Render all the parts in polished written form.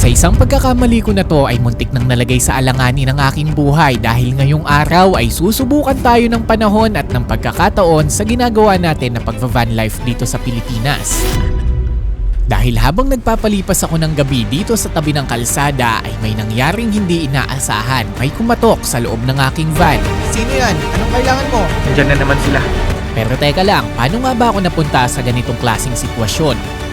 Sa isang pagkakamali ko na to ay muntik nang nalagay sa alanganin ng aking buhay dahil ngayong araw ay susubukan tayo ng panahon at ng pagkakataon sa ginagawa natin na pagva-van life dito sa Pilipinas. Dahil habang nagpapalipas ako ng gabi dito sa tabi ng kalsada ay may nangyaring hindi inaasahan. May kumatok sa loob ng aking van. Sino yan? Anong kailangan mo? Nandiyan na naman sila. Pero teka lang, paano nga ba ako napunta sa ganitong klaseng sitwasyon?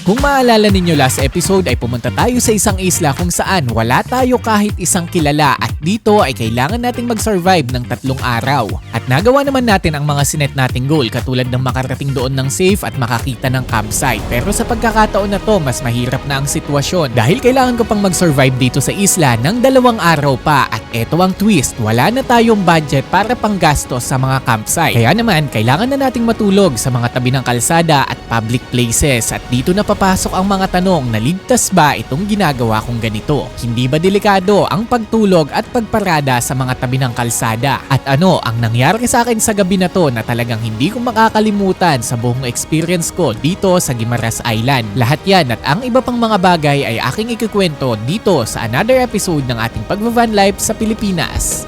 Kung maalala ninyo last episode ay pumunta tayo sa isang isla kung saan wala tayo kahit isang kilala at dito ay kailangan nating mag-survive ng 3 araw. At nagawa naman natin ang mga sinet nating goal katulad ng makarating doon ng safe at makakita ng campsite. Pero sa pagkakataon na to mas mahirap na ang sitwasyon dahil kailangan ko pang mag-survive dito sa isla ng 2 araw pa at eto ang twist, wala na tayong budget para panggastos sa mga campsite. Kaya naman kailangan na nating matulog sa mga tabi ng kalsada at public places at dito na papasok ang mga tanong na ligtas ba itong ginagawa kong ganito? Hindi ba delikado ang pagtulog at pagparada sa mga tabi ng kalsada? At ano ang nangyari sa akin sa gabi na to na talagang hindi ko makakalimutan sa buong experience ko dito sa Guimaras Island? Lahat yan at ang iba pang mga bagay ay aking ikikwento dito sa another episode ng ating pagva-van life sa Pilipinas.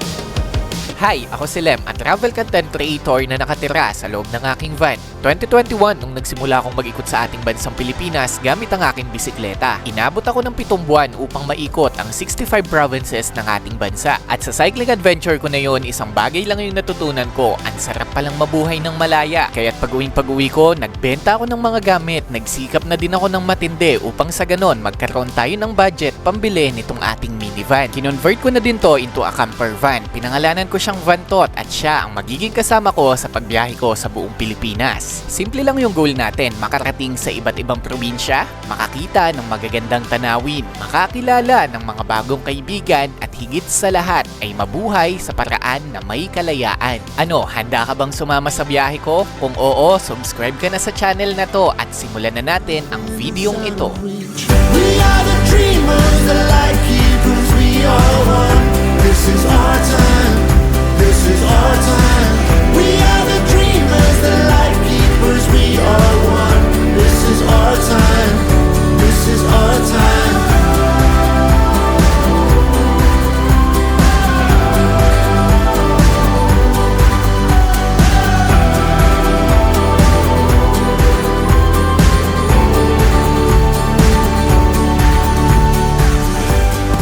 Hi, ako si Lem, ang travel content creator na nakatira sa loob ng aking van. 2021 nung nagsimula akong mag-ikot sa ating bansang Pilipinas gamit ang aking bisikleta. Inabot ako ng 7 buwan upang maikot ang 65 provinces ng ating bansa. At sa cycling adventure ko na yon, isang bagay lang yung natutunan ko, ang sarap palang mabuhay ng malaya. Kaya't pag-uwi ko, nagbenta ako ng mga gamit, nagsikap na din ako ng matindi upang sa ganon magkaroon tayo ng budget pambili nitong ating minivan. Kinonvert ko na din to into a camper van. Pinangalanan ko siyang Vantot at siya ang magiging kasama ko sa pagbiyahe ko sa buong Pilipinas. Simple lang yung goal natin, makarating sa iba't ibang probinsya, makakita ng magagandang tanawin, makakilala ng mga bagong kaibigan at higit sa lahat ay mabuhay sa paraan na may kalayaan. Ano, handa ka bang sumama sa biyahe ko? Kung oo, subscribe ka na sa channel na to at simulan na natin ang videong ito. We are the dreamers, the light keepers, we are one. This is our time, this is our time. We are the dreamers, the light keepers, we are one. This is our time, this is our time.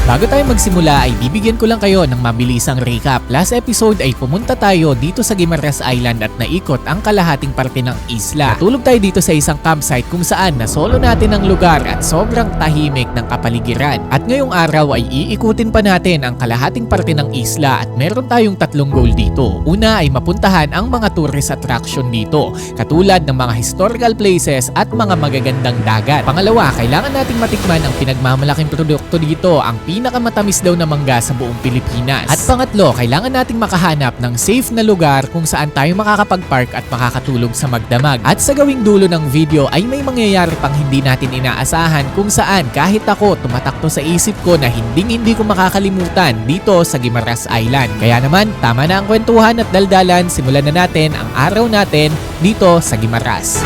Bago tayo magsimula ay bibigyan ko lang kayo ng mabilisang recap. Last episode ay pumunta tayo dito sa Guimaras Island at naikot ang kalahating parte ng isla. Natulog tayo dito sa isang campsite kung saan nasolo natin ang lugar at sobrang tahimik ng kapaligiran. At ngayong araw ay iikutin pa natin ang kalahating parte ng isla at meron tayong 3 goal dito. Una ay mapuntahan ang mga tourist attraction dito, katulad ng mga historical places at mga magagandang dagat. Pangalawa, kailangan nating matikman ang pinagmamalaking produkto dito, ang pinakamatamis daw na mangga sa buong Pilipinas. At pangatlo, kailangan nating makahanap ng safe na lugar kung saan tayo makakapag-park at makakatulog sa magdamag. At sa gawing dulo ng video ay may mangyayari pang hindi natin inaasahan kung saan kahit ako tumatakto sa isip ko na hindi ko makakalimutan dito sa Guimaras Island. Kaya naman, tama na ang kwentuhan at daldalan, simulan na natin ang araw natin dito sa Guimaras.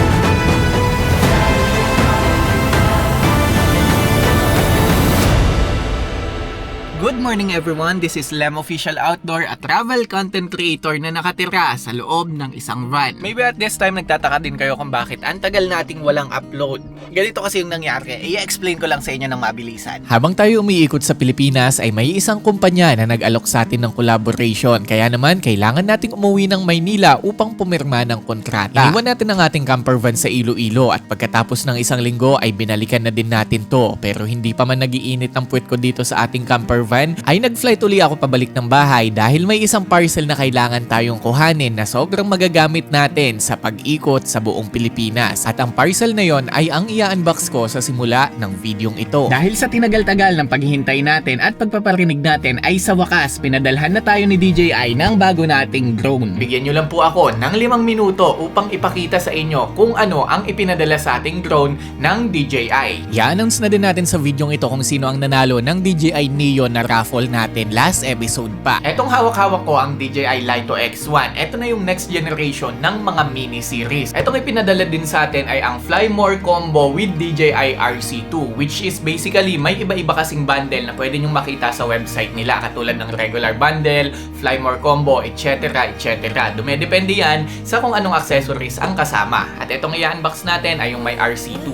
Good morning everyone, this is Lem Official Outdoor, a travel content creator na nakatira sa loob ng isang van. Maybe at this time nagtataka din kayo kung bakit ang tagal nating walang upload. Ganito kasi yung nangyari, i-explain ko lang sa inyo ng mabilisan. Habang tayo umiikot sa Pilipinas ay may isang kumpanya na nag-alok sa atin ng collaboration. Kaya naman kailangan nating umuwi ng Maynila upang pumirma ng kontrata. Iniwan natin ang ating camper van sa Iloilo at pagkatapos ng isang linggo ay binalikan na din natin to. Pero hindi pa man nagiinit ang puwet ko dito sa ating camper van, ay nag-flight uli ako pabalik ng bahay dahil may isang parcel na kailangan tayong kuhanin na sobrang magagamit natin sa pag-ikot sa buong Pilipinas. At ang parcel na yon ay ang i-unbox ko sa simula ng videong ito. Dahil sa tinagal-tagal ng paghihintay natin at pagpaparinig natin ay sa wakas pinadalhan na tayo ni DJI ng bago nating drone. Bigyan nyo lang po ako ng 5 minuto upang ipakita sa inyo kung ano ang ipinadala sa ating drone ng DJI. I-announce na din natin sa videong ito kung sino ang nanalo ng DJI Neo na raffle natin last episode pa. Etong hawak-hawak ko ang DJI Lito X1. Ito na yung next generation ng mga mini series. Etong ipinadala din sa atin ay ang Fly More Combo with DJI RC2, which is basically may iba-iba kasing bundle na pwede nyong makita sa website nila, katulad ng regular bundle, Fly More Combo, etc. etc. Dumedepende yan sa kung anong accessories ang kasama. At etong i-unbox natin ay yung may RC2.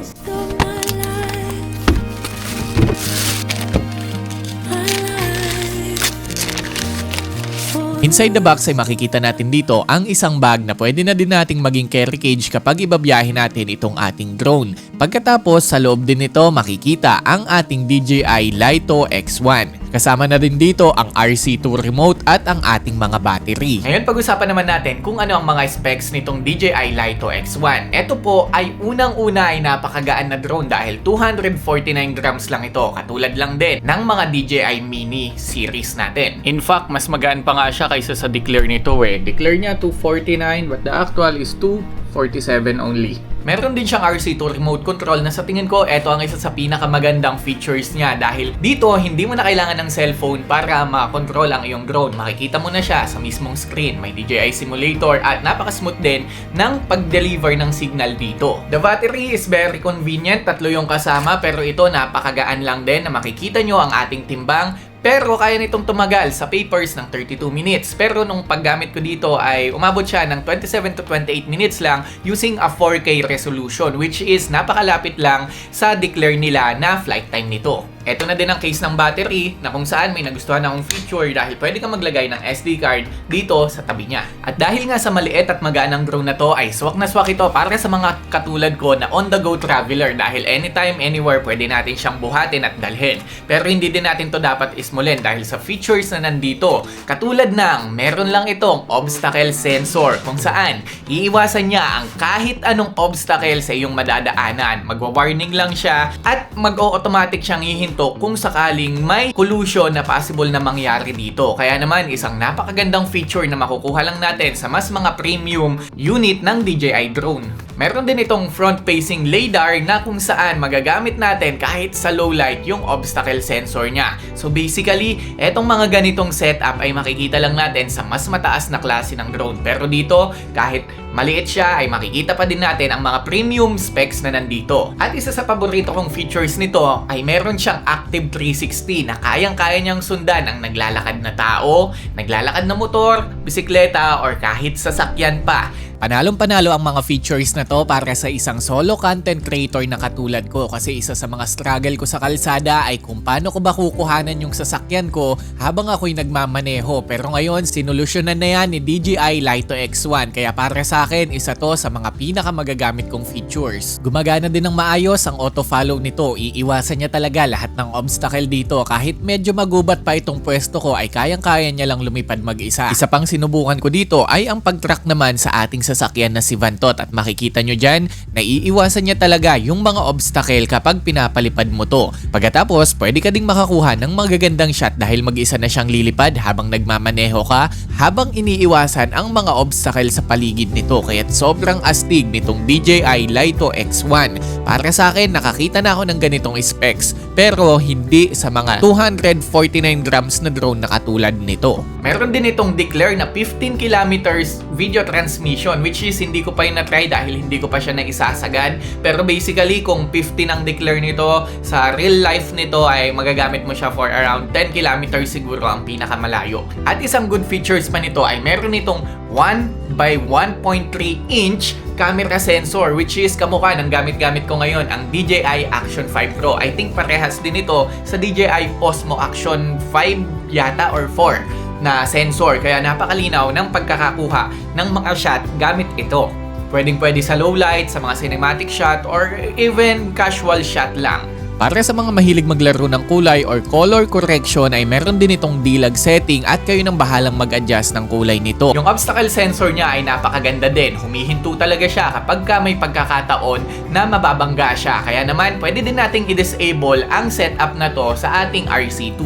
Inside the box ay makikita natin dito ang isang bag na pwede na din nating maging carry cage kapag ibabiyahe natin itong ating drone. Pagkatapos sa loob din nito makikita ang ating DJI Lito X1. Kasama na din dito ang RC2 remote at ang ating mga battery. Ngayon pag-usapan naman natin kung ano ang mga specs nitong DJI Lito X1. Ito po ay unang-una ay napakagaan na drone dahil 249 grams lang ito. Katulad lang din ng mga DJI Mini series natin. In fact, mas magaan pa nga siya kaysa sa declare nito eh. Declare niya 249 but the actual is 247 only. Meron din siyang RC2 remote control na sa tingin ko ito ang isa sa pinakamagandang features niya dahil dito hindi mo na kailangan ng cellphone para makontrol ang iyong drone. Makikita mo na siya sa mismong screen. May DJI simulator at napaka-smooth din ng pag-deliver ng signal dito. The battery is very convenient. 3 yung kasama pero ito napakagaan lang din na makikita nyo ang ating timbang. Pero kaya nitong tumagal sa papers ng 32 minutes. Pero nung paggamit ko dito ay umabot siya ng 27 to 28 minutes lang using a 4K resolution, which is napakalapit lang sa declare nila na flight time nito. Ito na din ang case ng battery na kung saan may nagustuhan akong feature dahil pwede kang maglagay ng SD card dito sa tabi niya. At dahil nga sa maliit at maganang drone na to ay swak na swak ito para sa mga katulad ko na on-the-go traveler dahil anytime, anywhere pwede natin siyang buhatin at dalhin. Pero hindi din natin to dapat ismulin dahil sa features na nandito. Katulad ng meron lang itong obstacle sensor kung saan iiwasan niya ang kahit anong obstacle sa iyong madadaanan. Magwa-warning lang siya at mag-automatic siyang hihinto kung sakaling may collision na possible na mangyari dito. Kaya naman isang napakagandang feature na makukuha lang natin sa mas mga premium unit ng DJI drone. Meron din itong front-facing LiDAR na kung saan magagamit natin kahit sa low light yung obstacle sensor niya. So basically, etong mga ganitong setup ay makikita lang natin sa mas mataas na klase ng drone. Pero dito, kahit maliit siya ay makikita pa din natin ang mga premium specs na nandito. At isa sa paborito kong features nito ay meron siyang Active 360 na kayang-kaya niyang sundan ang naglalakad na tao, naglalakad na motor, bisikleta, or kahit sasakyan pa. Panalong-panalo ang mga features na to para sa isang solo content creator na katulad ko kasi isa sa mga struggle ko sa kalsada ay kung paano ko ba kukuhanan yung sasakyan ko habang ako'y nagmamaneho. Pero ngayon, sinolusyonan na yan ni DJI Lito X1 kaya para sa akin, isa to sa mga pinakamagagamit kong features. Gumagana din ng maayos ang auto-follow nito. Iiwasan niya talaga lahat ng obstacle dito. Kahit medyo magubat pa itong pwesto ko ay kayang-kaya niya lang lumipad mag-isa. Isa pang sinubukan ko dito ay ang pag-track naman sa ating sasakyan na si Vantot at makikita nyo dyan na iiwasan niya talaga yung mga obstacle kapag pinapalipad mo to. Pagkatapos, pwede ka ding makakuha ng magagandang shot dahil mag-isa na siyang lilipad habang nagmamaneho ka habang iniiwasan ang mga obstacle sa paligid nito. Kaya't sobrang astig nitong DJI Lito X1. Para sa akin, nakakita na ako ng ganitong specs pero hindi sa mga 249 grams na drone na katulad nito. Meron din itong declare na 15 kilometers video transmission which is hindi ko pa yun na-try dahil hindi ko pa siya naisasagad. Pero basically, kung 15 ang declare nito, sa real life nito ay magagamit mo siya for around 10 kilometers siguro ang pinakamalayo. At isang good features pa nito ay meron itong 1x1.3 inch camera sensor which is kamukha ng gamit-gamit ko ngayon ang DJI Action 5 Pro. I think parehas din ito sa DJI Osmo Action 5 yata or 4 na sensor kaya napakalinaw ng pagkakakuha ng mga shot gamit ito. Pwedeng-pwede sa low light, sa mga cinematic shot or even casual shot lang. Para sa mga mahilig maglaro ng kulay or color correction ay meron din itong dilag setting at kayo nang bahalang mag-adjust ng kulay nito. Yung obstacle sensor niya ay napakaganda din. Humihinto talaga siya kapag may pagkakataon na mababangga siya. Kaya naman pwede din nating i-disable ang setup na to sa ating RC2.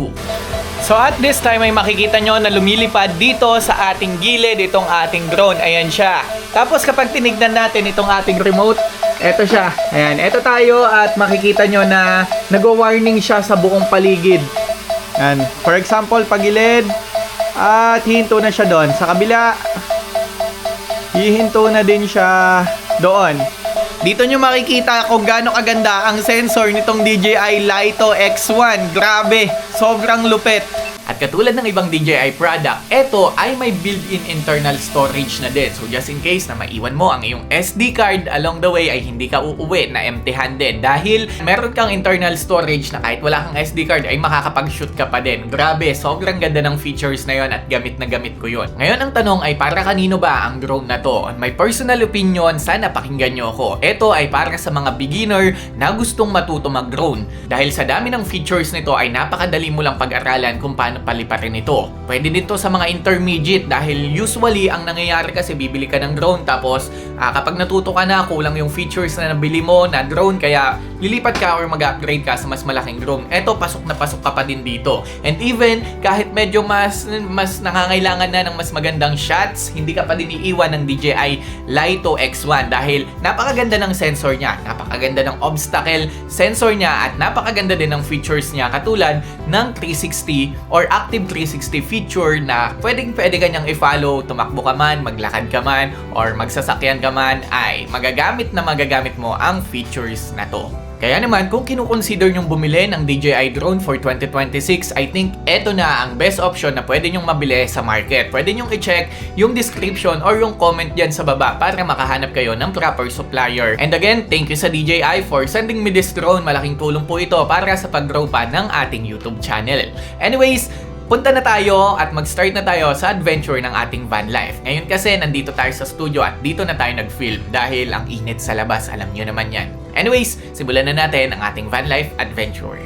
So at this time ay makikita nyo na lumilipad dito sa ating gilid itong ating drone. Ayan siya. Tapos kapag tinignan natin itong ating remote, eto siya. Ayan, eto tayo at makikita nyo na nag-warning siya sa buong paligid. Yan. For example, pagilid, at hihinto na siya doon. Sa kabila, hihinto na din siya doon. Dito nyo makikita kung gaano kaganda ang sensor nitong DJI Lito X1. Grabe, sobrang lupit. At katulad ng ibang DJI product, ito ay may built-in internal storage na din. So just in case na maiwan mo ang iyong SD card along the way ay hindi ka uuwi na empty-handed. Dahil meron kang internal storage na kahit wala kang SD card ay makakapag-shoot ka pa din. Grabe, sobrang ganda ng features na yon at gamit na gamit ko yon. Ngayon ang tanong ay para kanino ba ang drone na to? On my personal opinion, sana pakinggan nyo ako. Ito ay para sa mga beginner na gustong matuto mag-drone. Dahil sa dami ng features nito ay napakadali mo lang pag-aralan kung paano paliparin ito. Pwede din to sa mga intermediate dahil usually ang nangyayari kasi bibili ka ng drone tapos kapag natuto ka na kulang yung features na nabili mo na drone kaya lilipat ka or mag-upgrade ka sa mas malaking drone. Eto pasok na pasok ka pa din dito. And even kahit medyo mas nakangailangan na ng mas magandang shots, hindi ka pa din iiwan ng DJI Lito X1 dahil napakaganda ng sensor niya, napakaganda ng obstacle sensor niya at napakaganda din ng features niya katulad ng 360 or active 360 feature na pwede ka niyang i-follow, tumakbo ka man, maglakad ka man, or magsasakyan ka man, ay magagamit mo ang features na to. Kaya naman, kung kinukonsider nyong bumili ng DJI drone for 2026, I think eto na ang best option na pwede nyong mabili sa market. Pwede nyong i-check yung description or yung comment dyan sa baba para makahanap kayo ng proper supplier. And again, thank you sa DJI for sending me this drone. Malaking tulong po ito para sa pag-grow pa ng ating YouTube channel. Anyways, punta na tayo at mag-start na tayo sa adventure ng ating van life. Ngayon kasi nandito tayo sa studio at dito na tayo nag-film dahil ang init sa labas, alam nyo naman yan. Anyways, simulan na natin ang ating van life adventure.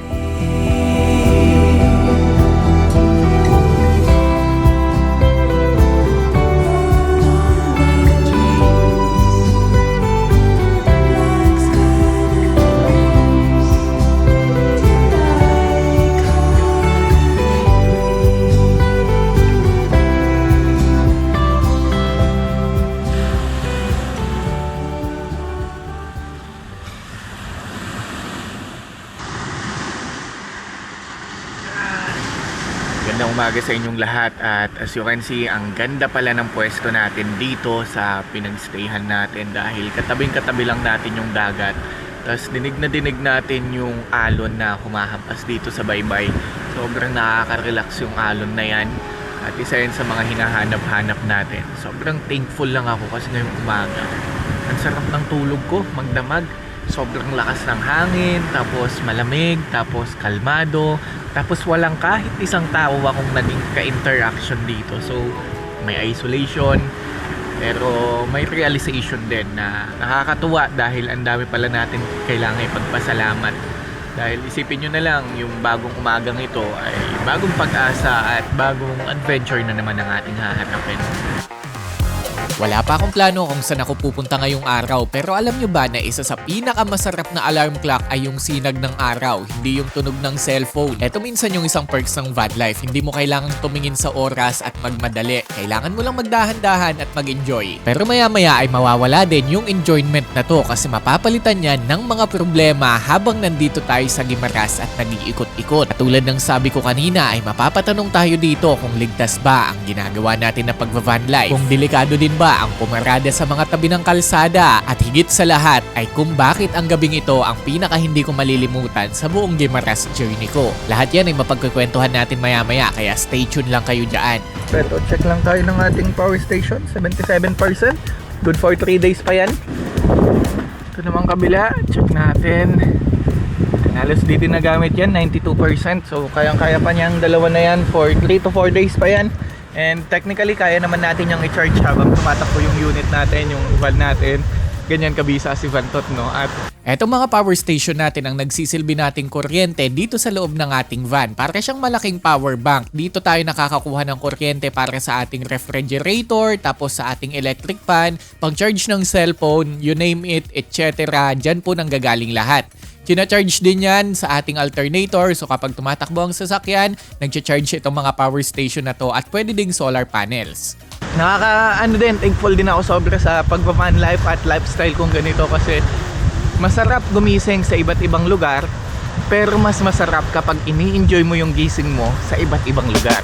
Magandang umaga sa inyong lahat at as you can see, ang ganda pala ng pwesto natin dito sa pinagstayhan natin dahil katabing-katabi lang natin yung dagat. Tapos dinig natin yung alon na humahampas dito sa baybay. Sobrang nakaka-relax yung alon na yan at isa yun sa mga hinahanap-hanap natin. Sobrang thankful lang ako kasi ngayong umaga ang sarap ng tulog ko, magdamag. Sobrang lakas ng hangin, tapos malamig, tapos kalmado, tapos walang kahit isang tao akong naging ka-interaction dito. So, may isolation, pero may realization din na nakakatuwa dahil ang dami pala natin kailangan ipagpasalamat. Dahil isipin nyo na lang, yung bagong umagang ito ay bagong pag-asa at bagong adventure na naman ang ating hahanapin. Wala pa akong plano kung saan ako pupunta ngayong araw pero alam nyo ba na isa sa pinakamasarap na alarm clock ay yung sinag ng araw, hindi yung tunog ng cellphone. Ito minsan yung isang perks ng van life, hindi mo kailangang tumingin sa oras at magmadali. Kailangan mo lang magdahan-dahan at mag-enjoy. Pero maya-maya ay mawawala din yung enjoyment na to kasi mapapalitan yan ng mga problema habang nandito tayo sa Guimaras at nag-iikot-ikot. At tulad ng sabi ko kanina ay mapapatanong tayo dito kung ligtas ba ang ginagawa natin na pagva-van life, kung delikado din ba ang pumarada sa mga tabi ng kalsada at higit sa lahat ay kung bakit ang gabing ito ang pinaka hindi ko malilimutan sa buong Guimaras journey ko. Lahat yan ay mapagkukwentuhan natin maya-maya kaya stay tuned lang kayo dyan. Pero check lang tayo ng ating power station, 77%. Good for 3 days pa yan. Ito naman kabila, check natin. Halos di din nagamit yan, 92%. So kayang-kaya pa niyang dalawa na yan for 3 to 4 days pa yan. And technically, kaya naman natin yung i-charge habang tumatakbo yung unit natin, yung van natin. Ganyan kabisa si Vantot, no? At etong mga power station natin ang nagsisilbi nating kuryente dito sa loob ng ating van. Para siyang malaking power bank. Dito tayo nakakakuha ng kuryente para sa ating refrigerator, tapos sa ating electric fan, pang-charge ng cellphone, you name it, etc. Diyan po nang gagaling lahat. Kina-charge din yan sa ating alternator. So kapag tumatakbo ang sasakyan, nag-charge itong mga power station na to at pwede ding solar panels. thankful din ako sobra sa pagpa-van life at lifestyle kong ganito kasi masarap gumising sa iba't ibang lugar pero mas masarap kapag ini-enjoy mo yung gising mo sa iba't ibang lugar.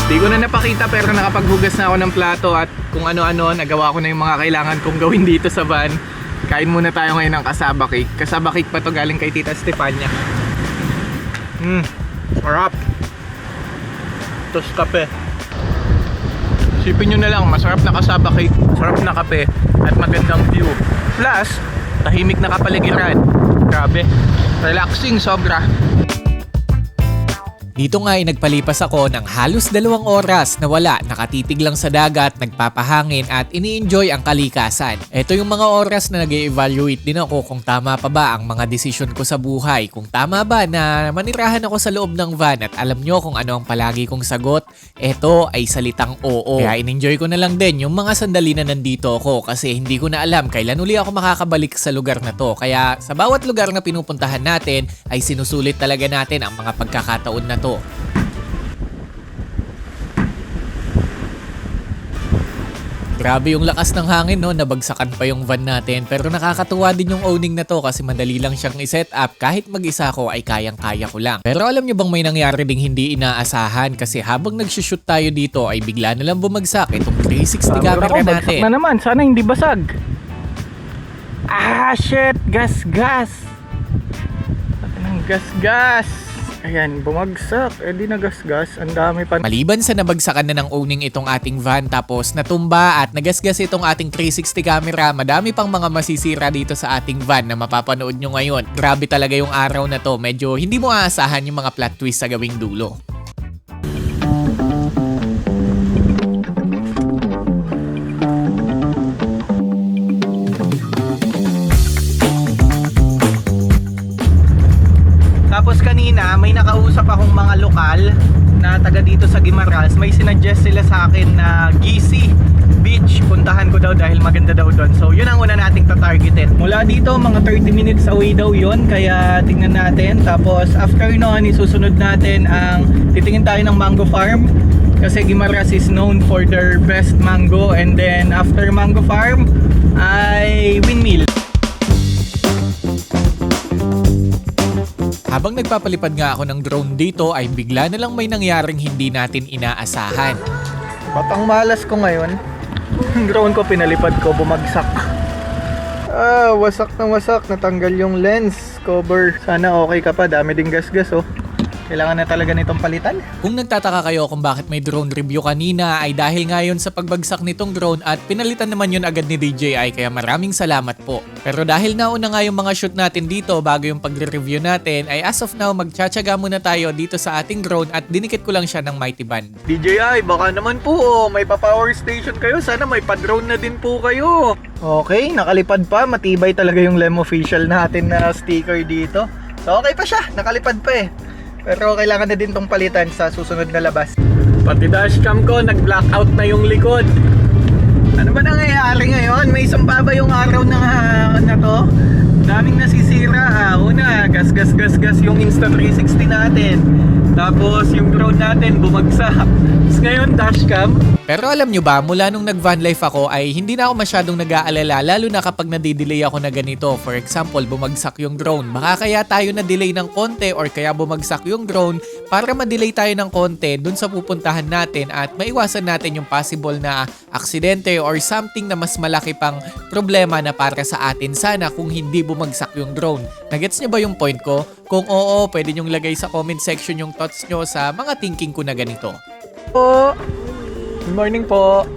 Di ko na napakita pero nakapaghugas na ako ng plato at kung ano-ano, nagawa ko na yung mga kailangan kong gawin dito sa van. Kain muna tayo ngayon ng kasaba cake. Kasaba cake pa to, galing kay Tita Stefania. Sarap. Tapos kape. Isipin nyo na lang, masarap na kasaba cake, sarap na kape, at magandang view. Plus, tahimik na kapaligiran. Grabe, relaxing sobra. Dito nga ay nagpalipas ako ng halos 2 oras na wala, nakatitig lang sa dagat, nagpapahangin at ini-enjoy ang kalikasan. Ito yung mga oras na nag-evaluate din ako kung tama pa ba ang mga desisyon ko sa buhay. Kung tama ba na manirahan ako sa loob ng van at alam nyo kung ano ang palagi kong sagot, ito ay salitang oo. Kaya in-enjoy ko na lang din yung mga sandali na nandito ako kasi hindi ko na alam kailan uli ako makakabalik sa lugar na to. Kaya sa bawat lugar na pinupuntahan natin ay sinusulit talaga natin ang mga pagkakataon na to. Grabe yung lakas ng hangin, no? Nabagsakan pa yung van natin. Pero nakakatuwa din yung owning na to kasi madali lang siyang i-set up. Kahit mag-isa ko ay kayang-kaya ko lang. Pero alam nyo bang may nangyari ding hindi inaasahan? Kasi habang nag-shoot tayo dito ay bigla na lang bumagsak itong 360 camera natin. Na naman, sana hindi basag. Ah, shit! Gas! Gas! Ayan, bumagsak. Eh di nagasgas. Ang dami pa. Maliban sa nabagsakan na ng owning itong ating van tapos natumba at nagasgas itong ating 360 camera, madami pang mga masisira dito sa ating van na mapapanood nyo ngayon. Grabe talaga yung araw na to. Medyo hindi mo aasahan yung mga plot twist sa gawing dulo. Tapos kanina, may nakausap akong mga lokal na taga dito sa Guimaras. May sinuggest sila sa akin na GC Beach. Puntahan ko daw dahil maganda daw doon. So yun ang una nating tatargetin. Mula dito, mga 30 minutes away daw yun. Kaya tingnan natin. Tapos after nun, isusunod natin ang titingin tayo ng mango farm. Kasi Guimaras is known for their best mango. And then after mango farm ay windmill. Habang nagpapalipad nga ako ng drone dito ay bigla na lang may nangyaring hindi natin inaasahan. Batang malas ko ngayon. Yung drone ko pinalipad ko, bumagsak. Wasak na wasak. Natanggal yung lens cover. Sana okay ka pa, dami ding gasgas oh. Kailangan na talaga nitong palitan. Kung nagtataka kayo kung bakit may drone review kanina ay dahil ngayon sa pagbagsak nitong drone at pinalitan naman yun agad ni DJI kaya maraming salamat po. Pero dahil nauna nga yung mga shoot natin dito bago yung pagre-review natin ay as of now magtsatsaga muna tayo dito sa ating drone at dinikit ko lang siya ng mighty band. DJI, baka naman po may pa-power station kayo. Sana may pa-drone na din po kayo. Okay, nakalipad pa. Matibay talaga yung Lem Official natin na sticker dito. So okay pa siya, nakalipad pa eh. Pero kailangan na din tong palitan sa susunod na labas. Pati dashcam ko, nag-blackout na yung likod. Ano ba nangyayari ngayon? May sumpa ba yung araw na to? Daming nasisira. Una, gas yung Insta360 natin. Tapos yung drone natin bumagsak. Tapos ngayon dashcam. Pero alam nyo ba, mula nung nag-van life ako ay hindi na ako masyadong nag-aalala lalo na kapag nadidelay ako na ganito. For example, bumagsak yung drone. Baka kaya tayo na-delay ng konti or kaya bumagsak yung drone para ma-delay tayo ng konti dun sa pupuntahan natin at maiwasan natin yung possible na aksidente or something na mas malaki pang problema na para sa atin sana kung hindi bumagsak yung drone. Nagets nyo ba yung point ko? Kung oo, pwede nyong lagay sa comment section yung thoughts nyo sa mga thinking ko na ganito. Good morning po.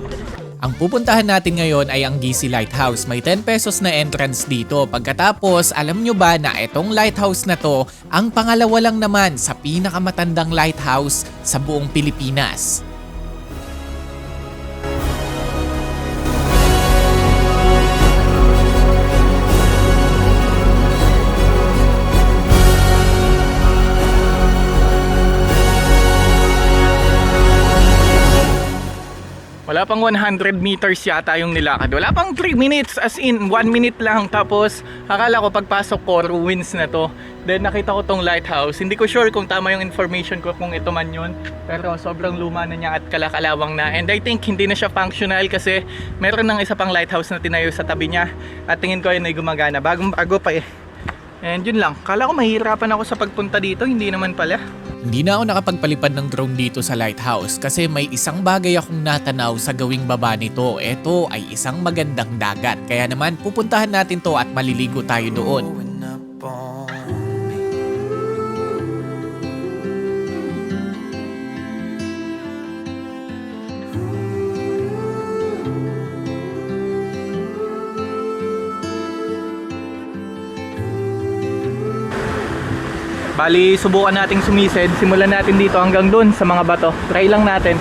Ang pupuntahan natin ngayon ay ang GC Lighthouse. May 10 pesos na entrance dito. Pagkatapos, alam nyo ba na itong lighthouse na to, ang pangalawa lang naman sa pinakamatandang lighthouse sa buong Pilipinas. Wala Wala pang 100 meters yata yung nilakad. Wala pang 3 minutes, as in 1 minute lang. Tapos akala ko pagpasok ko ruins na to. Then nakita ko tong lighthouse. Hindi ko sure kung tama yung information ko kung ito man yun. Pero sobrang luma na niya at kalakalawang na. And I think hindi na siya functional kasi meron ng isa pang lighthouse na tinayo sa tabi niya. At tingin ko yun ay gumagana. Bagong bago pa eh. And yun lang. Kala ko mahihirapan ako sa pagpunta dito. Hindi naman pala. Hindi na ako nakapagpalipad ng drone dito sa lighthouse kasi may isang bagay akong natanaw sa gawing baba nito. Ito ay isang magandang dagat. Kaya naman pupuntahan natin to at maliligo tayo doon. Growing up on me. Bali, subukan nating sumisid. Simulan natin dito hanggang dun sa mga bato. Try lang natin.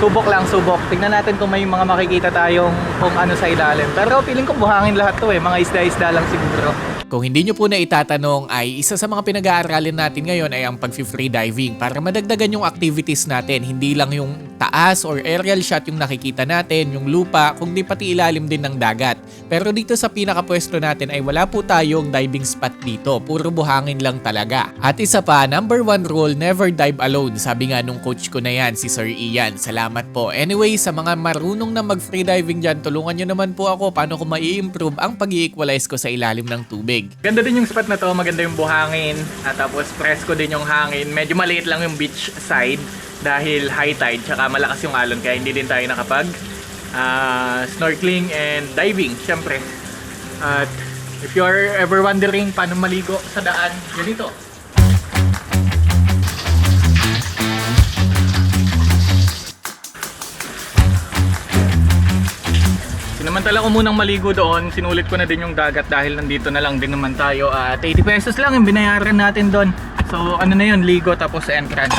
Subok lang, subok. Tignan natin kung may mga makikita tayong kung ano sa ilalim. Pero feeling ko buhangin lahat to eh. Mga isda-isda lang siguro. Kung hindi nyo po na itatanong ay isa sa mga pinag-aaralin natin ngayon ay ang pag-free diving para madagdagan yung activities natin. Hindi lang yung taas or aerial shot yung nakikita natin, yung lupa, kundi pati ilalim din ng dagat. Pero dito sa pinakapwesto natin ay wala po tayong diving spot dito. Puro buhangin lang talaga. At isa pa, number 1 rule, never dive alone. Sabi nga nung coach ko na yan, si Sir Ian. Salamat po. Anyway, sa mga marunong na mag-free diving dyan, tulungan nyo naman po ako paano ko mai-improve ang pag-i-equalize ko sa ilalim ng tubig. Ganda din yung spot na to, maganda yung buhangin at tapos presko din yung hangin. Medyo maliit lang yung beach side dahil high tide tsaka malakas yung alon kaya hindi din tayo nakapag snorkeling and diving syempre. At if you're ever wondering paano maligo sa daan, ganito. Sinamantala ko munang maligo doon, sinulit ko na din yung dagat dahil nandito na lang din naman tayo at 80 pesos lang yung binayaran natin doon. So ano na yun, ligo tapos entrance.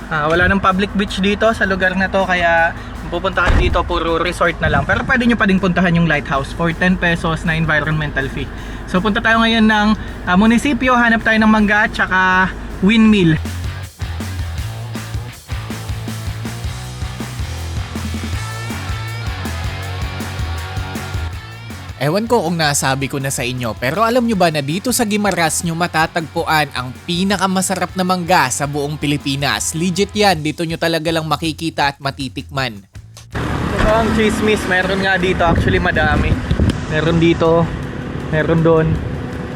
Wala nang public beach dito sa lugar na to kaya kung pupunta kayo dito puro resort na lang. Pero pwede nyo pa din puntahan yung lighthouse for 10 pesos na environmental fee. So punta tayo ngayon ng munisipyo, hanap tayo ng mangga at saka windmill. Ewan ko kung nasabi ko na sa inyo, pero alam nyo ba na dito sa Guimaras nyo matatagpuan ang pinakamasarap na mangga sa buong Pilipinas? Legit yan, dito nyo talaga lang makikita at matitikman. So ang chismis, meron nga dito, actually madami. Meron dito, meron doon,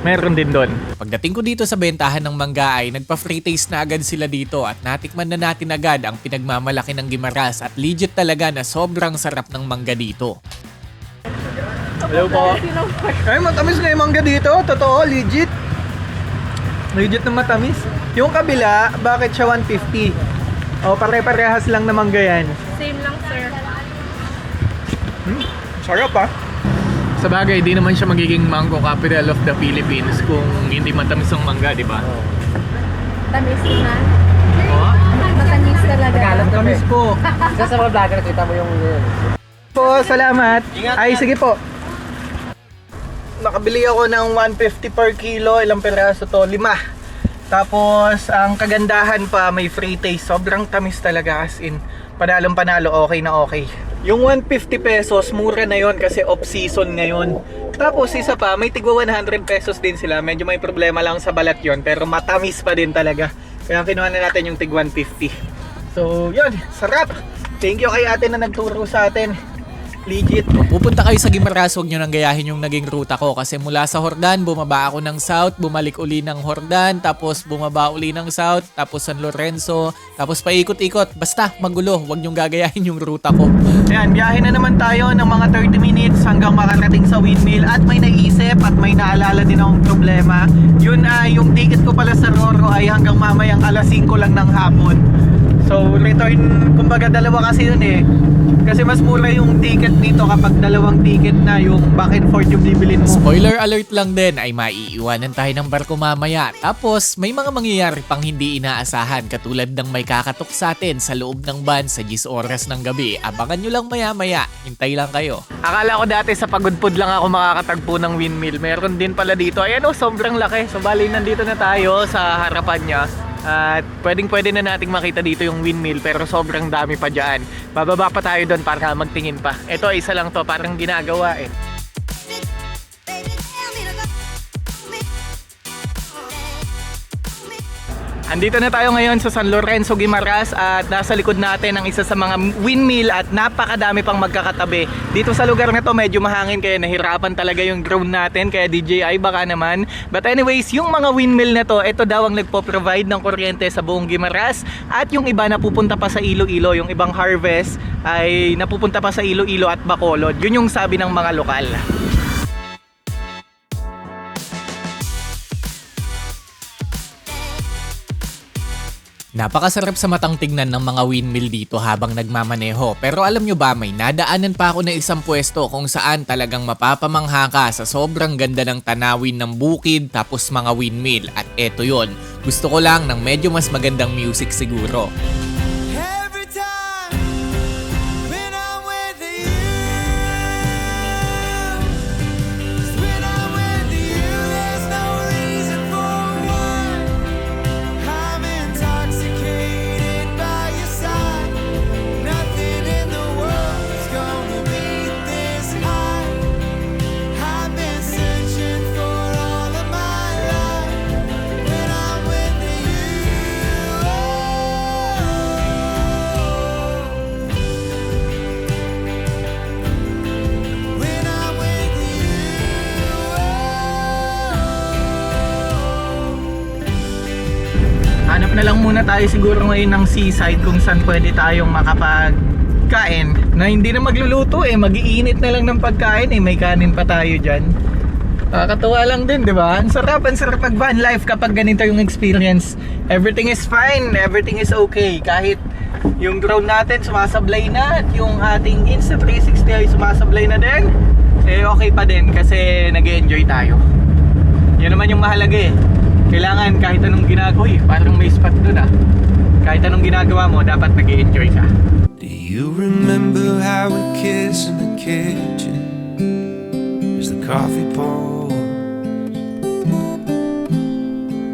meron din doon. Pagdating ko dito sa bentahan ng mangga ay nagpa-free taste na agad sila dito at natikman na natin agad ang pinagmamalaki ng Guimaras at legit talaga na sobrang sarap ng mangga dito. Hello po. Ay, matamis na yung mangga dito. Totoo, legit. Legit na matamis. Yung kabila, bakit siya 150? O, pare-parehas lang na mangga yan. Same lang, sir. Sarap ah. Sa bagay, di naman siya magiging mango capital of the Philippines kung hindi matamis ang mangga, di ba? Tamis na. Oh, Matamis talaga. matamis po. Isa sa mga vlogger, kita mo yung Po, salamat. Ay, sige po. Nakabili ako ng 150 per kilo. Ilang peraso to? 5. Tapos, ang kagandahan pa, may free taste. Sobrang tamis talaga as in. Panalong panalo, okay na okay. Yung 150 pesos, mura na yon kasi off-season ngayon. Tapos, isa pa, may tigwa 100 pesos din sila. Medyo may problema lang sa balat yon pero matamis pa din talaga. Kaya kinuha na natin yung tig 150. So, yun. Sarap! Thank you kay ate na nagturo sa atin. Legit. Kung pupunta kayo sa Guimaras, huwag nyo nang gayahin yung naging ruta ko kasi mula sa Hordan, bumaba ako ng south, bumalik uli ng Hordan, tapos bumaba uli ng south, tapos San Lorenzo, tapos paikot-ikot. Basta magulo, huwag nyong gagayahin yung ruta ko. Ayan, biyahe na naman tayo ng mga 30 minutes hanggang makarating sa windmill at may naisip at may naalala din akong problema. Yun ay yung ticket ko pala sa Roro ay hanggang mamayang alas 5 lang ng hapon. So return, kumbaga dalawa kasi yun eh. Kasi mas mura yung ticket dito kapag dalawang ticket na yung back and forth yung bibilin mo. Spoiler alert lang din ay maiiwanan tayo ng barko mamaya. Tapos may mga mangyayari pang hindi inaasahan katulad ng may kakatok sa atin sa loob ng van sa 10 oras ng gabi. Abangan nyo lang maya-maya. Hintay lang kayo. Akala ko dati sa Pagudpud lang ako makakatagpo ng windmill. Meron din pala dito. Ayan o, sobrang laki. So bali nandito na tayo sa harapan niya. At pwede na nating makita dito yung windmill pero sobrang dami pa dyan. Bababa pa tayo doon para magtingin pa. Ito, isa lang to, parang ginagawa eh. Andito na tayo ngayon sa San Lorenzo, Guimaras at nasa likod natin ang isa sa mga windmill at napakadami pang magkakatabi. Dito sa lugar na to medyo mahangin kaya nahirapan talaga yung drone natin kaya DJI baka naman. But anyways, yung mga windmill na to, ito daw ang nagpo-provide ng kuryente sa buong Guimaras at yung iba napupunta pa sa Iloilo, yung ibang harvest ay napupunta pa sa Iloilo at Bacolod. Yun yung sabi ng mga lokal. Napakasarap sa matang tignan ng mga windmill dito habang nagmamaneho. Pero alam nyo ba, may nadaanan pa ako na isang pwesto kung saan talagang mapapamangha ka sa sobrang ganda ng tanawin ng bukid tapos mga windmill. At eto yon, gusto ko lang ng medyo mas magandang music siguro. Every time when I'm with you, 'cause when I'm with you, there's no reason for one. I'm intoxicated by your side. Nothing in the world's gonna beat this high. I've been searching for all of my life. When I'm with you, when I'm with Hanap na lang muna tayo siguro ngayon ng seaside kung saan pwede tayong makapagkain na hindi na magluluto eh, mag-iinit na lang ng pagkain eh, may kanin pa tayo dyan. Katuwa lang din, di ba? Ang sarap mag van life kapag ganito yung experience. Everything is fine, everything is okay. Kahit yung drone natin sumasablay na at yung ating Insta360 ay sumasablay na din, eh okay pa din kasi nag-enjoy tayo. Yun naman yung mahalaga eh. Kailangan kahit anong ginagawa eh, parang may spot doon ah. Kahit anong ginagawa mo, dapat nag-i-enjoy ka. Do you remember how we kissed in the kitchen as the coffee pours?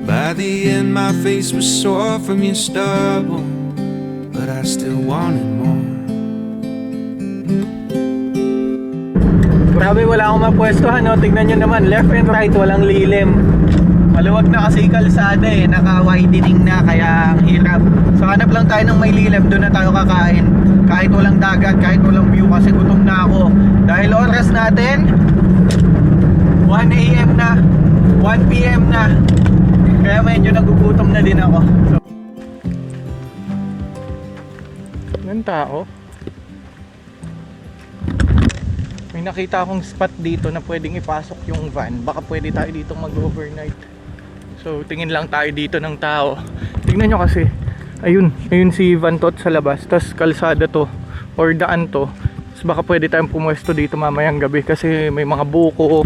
By the end my face was sore from your stubble, but I still wanted more. Grabe, wala akong mapwestuhan, no? Tignan nyo naman, left and right, walang lilim. Maluwag na kasi kalsada eh, naka-widening na kaya ang hirap. So hanap lang tayo ng may lilim, doon na tayo kakain. Kahit walang dagat, kahit walang view kasi gutom na ako. Dahil oras natin 1 AM na, 1 PM na. Kaya medyo nagugutom na din ako. So, ng tao. May nakita akong spot dito na pwedeng ipasok yung van. Baka pwede tayo dito mag-overnight. So tingin lang tayo dito ng tao. Tingnan nyo kasi, ayun si van tot sa labas. Tapos kalsada to or daan to. Tapos baka pwede tayong pumuesto dito mamayang gabi kasi may mga buko.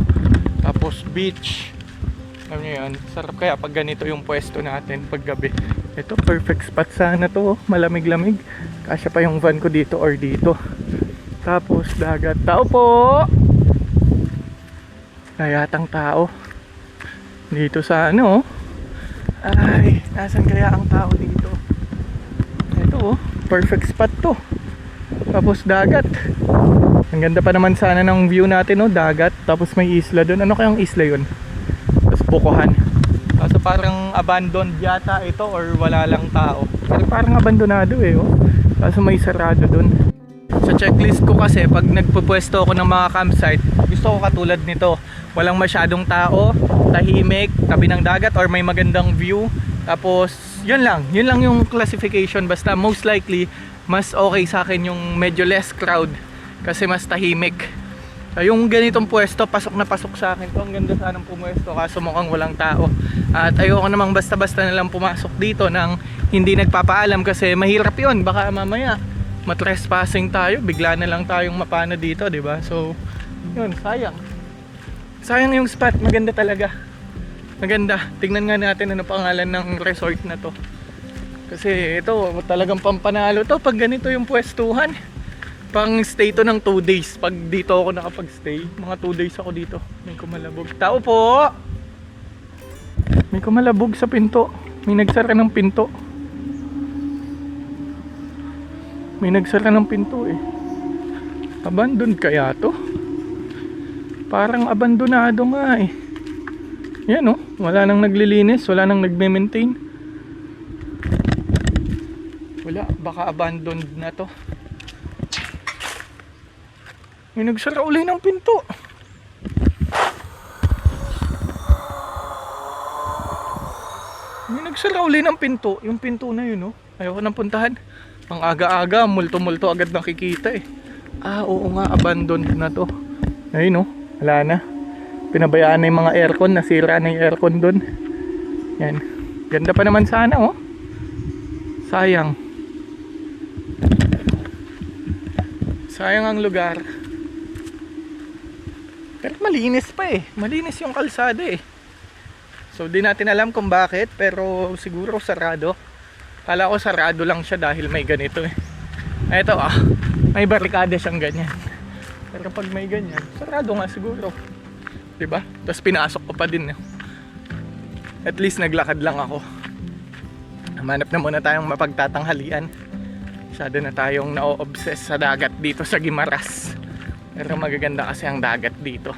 Tapos beach. Alam nyo yan, sarap kaya pag ganito yung pwesto natin pag gabi. Ito perfect spot sana to, malamig-lamig. Kasya pa yung van ko dito or dito. Tapos dagat. Tao po! Kayatang tao dito sa ano. Ay, nasan kaya ang tao dito? Ito perfect spot to. Tapos dagat. Ang ganda pa naman sana ng view natin, no? Dagat, tapos may isla doon. Ano kayang isla yun? Tapos bukuhan. Kaso parang abandoned yata ito or wala lang tao. Pero parang abandonado eh, oh. Kaso may sarado doon. Sa checklist ko kasi pag nagpupwesto ako ng mga campsite, gusto ko katulad nito. Walang masyadong tao, tahimik, tabi ng dagat or may magandang view. Tapos yun lang yung classification. Basta most likely mas okay sa akin yung medyo less crowd kasi mas tahimik. Yung ganitong pwesto, pasok na pasok sa akin to. Ang ganda sanang pumwesto kaso mukhang walang tao. At ayoko namang basta-basta na lang pumasok dito nang hindi nagpapaalam kasi mahirap yun. Baka mamaya matrespassing tayo, bigla na lang tayong mapana dito, di ba? So, yun, sayang yung spot, maganda talaga, maganda. Tingnan nga natin ano pangalan ng resort na to kasi ito talagang pampanalo to pag ganito yung pwestuhan. Pang stay to ng 2 days pag dito ako nakapag-stay. Mga 2 days ako dito. May kumalabog. Tao po! May kumalabog sa pinto. May nagsara ng pinto. May nagsara ng pinto eh. Abandoned kaya to? Parang abandonado nga eh. Yan oh, wala nang naglilinis, wala nang nagme-maintain. Wala, baka abandoned na to. May nagsara uli ng pinto. May nagsara uli ng pinto. Yung pinto na yun oh. Ayoko nang puntahan. Ang aga-aga, multo-multo agad nakikita eh. Ah, oo nga, abandoned na to. Ayun oh, wala na. Pinabayaan na yung mga aircon, nasira na yung aircon dun. Yan. Ganda pa naman sana oh. Sayang. Sayang ang lugar. Pero malinis pa eh. Malinis yung kalsada eh. So di natin alam kung bakit, pero siguro sarado. Kala ko sarado lang siya dahil may ganito eh. Eto ah, may barikada siyang ganyan. Pero pag may ganyan, sarado nga siguro. Diba? Tapos pinasok ko pa din eh. At least naglakad lang ako. Manap na muna tayong mapagtatanghalian. Masyado na tayong na-obsess sa dagat dito sa Guimaras. Pero magaganda kasi ang dagat dito.